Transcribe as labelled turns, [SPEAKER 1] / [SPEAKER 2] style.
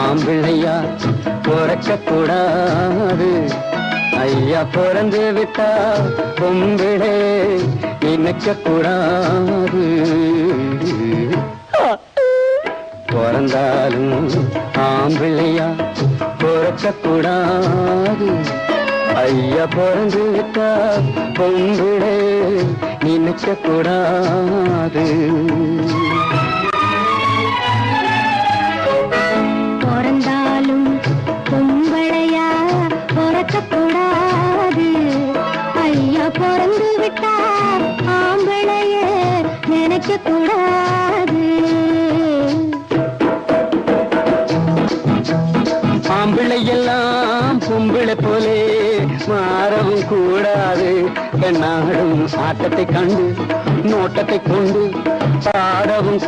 [SPEAKER 1] ஆம்பிள்ளையா பிறக்க கூடாது. ஐயா பிறந்து விட்டா பொம்பிளே நினைக்க கூடாது. பிறந்தாலும் ஆம்பிள்ளையா பிறக்க கூடாது. ஐயா பிறந்து விட்டா பொம்பிளே நினைக்க கூடாது.
[SPEAKER 2] பிறந்தாலும் பொம்பளையா பிறக்கக்கூடாது. ஐயா பிறந்து விட்டா ஆம்பளைய நினைக்க கூடாது.
[SPEAKER 1] ஆம்பிள்ளை எல்லாம் பொம்பிளை போலே மாறவும் கூடாது. கண்ணாடும் ஆட்டத்தை கண்டு நோட்டத்தை கொண்டு பாடவும்